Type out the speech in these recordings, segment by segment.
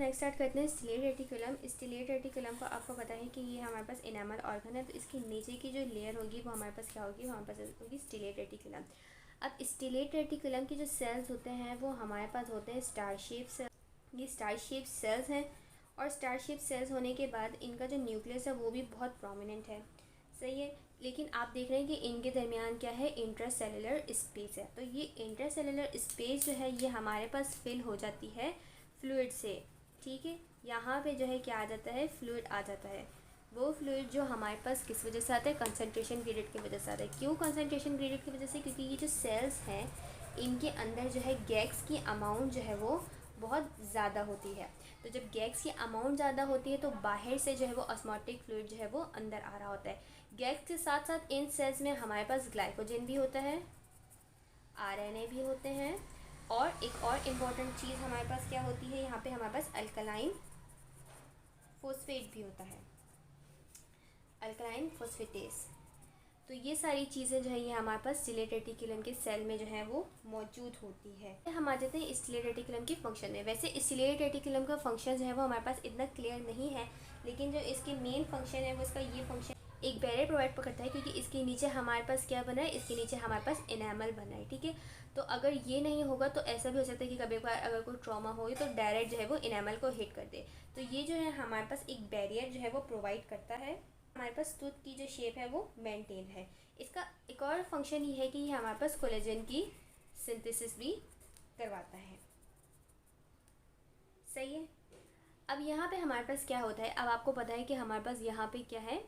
Next start करते हैं stellate reticulum. Stellate reticulum को आपको पता है कि ये हमारे पास इनेमल ऑर्गन है, तो इसकी नीचे की जो लेयर होगी वो हमारे पास क्या होगी, वो हमारे पास होगी स्टिलेट रेटिकुलम। अब स्टिलेट रेटिकुलम के जो सेल्स होते हैं वो हमारे पास होते हैं स्टार शेप सेल्स। ये स्टार शेप सेल्स हैं और स्टार शेप सेल्स होने के बाद इनका जो न्यूक्लियस है वो भी बहुत प्रोमिनेंट है, सही है। लेकिन आप देख रहे हैं कि इनके दरमियान क्या है, इंट्रासेलुलर स्पेस है। तो ये इंट्रासेलुलर स्पेस जो है ये हमारे पास फिल हो जाती है फ्लूइड से, ठीक है। यहाँ पे जो है क्या आ जाता है, फ्लूइड आ जाता है। वो फ्लूइड जो हमारे पास किस वजह से आता है, कंसंट्रेशन ग्रेडियंट की वजह से आता है। क्यों कंसंट्रेशन ग्रेडियंट की वजह से, क्योंकि ये जो सेल्स हैं इनके अंदर जो है गैस की अमाउंट जो है वो बहुत ज़्यादा होती है। तो जब गैस की अमाउंट ज़्यादा होती है तो बाहर से जो है वो ऑस्मोटिक फ्लूइड जो है वो अंदर आ रहा होता है। गैस के साथ साथ इन सेल्स में हमारे पास ग्लाइकोजन भी होता है, आरएनए भी होते हैं, और एक और इम्पॉर्टेंट चीज़ हमारे पास क्या होती है, यहाँ पे हमारे पास अल्कलाइन फोस्फेट भी होता है, अल्कलाइन फोस्फेटेस। तो ये सारी चीज़ें जो है ये हमारे पास स्टिलेट रेटिकुलम के सेल में जो है वो मौजूद होती है। हम आ जाते हैं स्टिलेट रेटिकुलम के फंक्शन में। वैसे स्टिलेट रेटिकुलम का फंक्शन जो है वो हमारे पास इतना क्लियर नहीं है, लेकिन जो इसके मेन फंक्शन है वो इसका ये फंक्शन एक बैरियर प्रोवाइड करता है, क्योंकि इसके नीचे हमारे पास क्या बना है, इसके नीचे हमारे पास इनेमल बना है, ठीक है। तो अगर ये नहीं होगा तो ऐसा भी हो सकता है कि कभी कभार अगर कोई ट्रॉमा हो तो डायरेक्ट जो है वो इनेमल को हिट कर दे। तो ये जो है हमारे पास एक बैरियर जो है वो प्रोवाइड करता है। हमारे पास टूथ की जो शेप है वो मेंटेन है। इसका एक और फंक्शन ये है कि ये हमारे पास कोलेजन की सिंथेसिस भी करवाता है, सही है। अब यहाँ पे हमारे पास क्या होता है, अब आपको पता है कि हमारे पास यहाँ पे क्या है,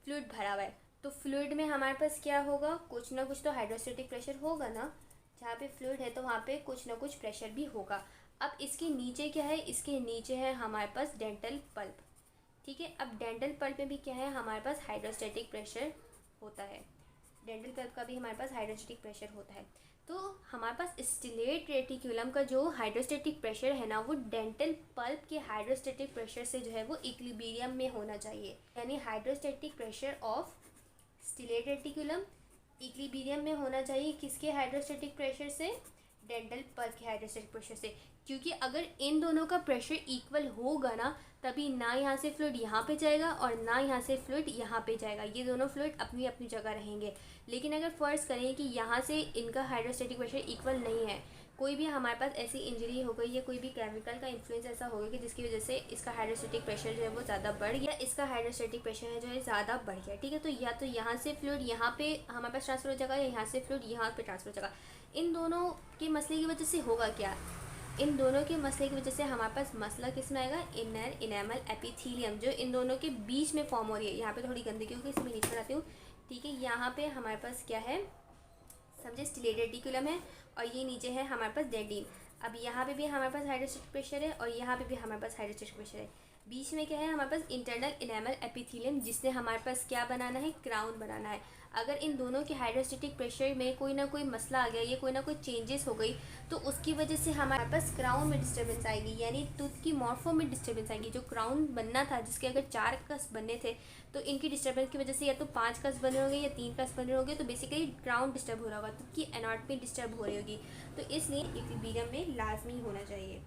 फ्लूइड भरा हुआ है। तो फ्लूइड में हमारे पास क्या होगा, कुछ ना कुछ तो हाइड्रोस्टेटिक प्रेशर होगा ना। जहाँ पे फ्लूइड है तो वहाँ पे कुछ ना कुछ प्रेशर भी होगा। अब इसके नीचे क्या है, इसके नीचे है हमारे पास डेंटल पल्प, ठीक है। अब डेंटल पल्प में भी क्या है, हमारे पास हाइड्रोस्टेटिक प्रेशर होता है। डेंटल पल्प का भी हमारे पास हाइड्रोस्टेटिक प्रेशर होता है। तो हमारे पास स्टिलेट रेटिकुलम का जो हाइड्रोस्टेटिक प्रेशर है ना, वो डेंटल पल्प के हाइड्रोस्टेटिक प्रेशर से जो है वो इक्विलिब्रियम में होना चाहिए। यानी hydrostatic pressure of stellate reticulum equilibrium में होना चाहिए, किसके हाइड्रोस्टेटिक प्रेशर से, डेंटल पल्प के हाइड्रोस्टेटिक प्रेशर से। क्योंकि अगर इन दोनों का प्रेशर इक्वल होगा ना, तभी ना यहाँ से फ्लूइड यहाँ पे जाएगा और ना यहाँ से फ्लूइड यहाँ पे जाएगा। ये दोनों फ्लूइड अपनी अपनी जगह रहेंगे। लेकिन अगर फर्ज करें कि यहाँ से इनका हाइड्रोस्टेटिक प्रेशर इक्वल नहीं है, कोई भी हमारे पास ऐसी इंजरी हो गई या कोई भी केमिकल का इन्फ्लुएंस ऐसा हो गया कि जिसकी वजह से इसका हाइड्रोस्टेटिक प्रेशर जो है वो ज़्यादा बढ़ गया, इसका हाइड्रोस्टेटिक प्रेशर है जो है ज़्यादा बढ़ गया, ठीक है। तो या तो यहाँ से फ्लूइड यहाँ पे हमारे पास ट्रांसफर हो जाएगा या यहाँ से फ्लूइड यहाँ पे ट्रांसफर हो जाएगा। इन दोनों के मसले की वजह से होगा क्या, इन दोनों के मसले की वजह से हमारे पास मसला किस में आएगा, इनर इनेमल एपिथेलियम, जो इन दोनों के बीच में फॉर्म हो रही है। यहाँ पे थोड़ी गंदगी होगी, इसमें नीचे बनाती हूँ, ठीक है। यहाँ पे हमारे पास क्या है, समझे, स्टिलेट रेटिकुलम है और ये नीचे है हमारे पास डेंटिन। अब यहाँ पे भी हमारे पास हाइड्रोस्टेटिक प्रेशर है और यहाँ पे भी हमारे पास हाइड्रोस्टेटिक प्रेशर है। बीच में क्या है, हमारे पास इंटरनल इनेमल एपिथेलियम, जिससे हमारे पास क्या बनाना है, क्राउन बनाना है। अगर इन दोनों के हाइड्रोस्टेटिक प्रेशर में कोई ना कोई मसला आ गया या कोई ना कोई चेंजेस हो गई, तो उसकी वजह से हमारे पास क्राउन में डिस्टर्बेंस आएगी, यानी टूथ की मॉर्फो में डिस्टर्बेंस आएगी। जो क्राउन बनना था, जिसके अगर 4 कस बनने थे, तो इनकी डिस्टर्बेंस की वजह से या तो 5 कस बने होंगे या 3 कस बने होंगे। तो बेसिकली क्राउन डिस्टर्ब हो रहा होगा, टूथ की एनाटॉमी डिस्टर्ब हो रही होगी। तो इसलिए इक्विलिब्रियम में लाजमी होना चाहिए।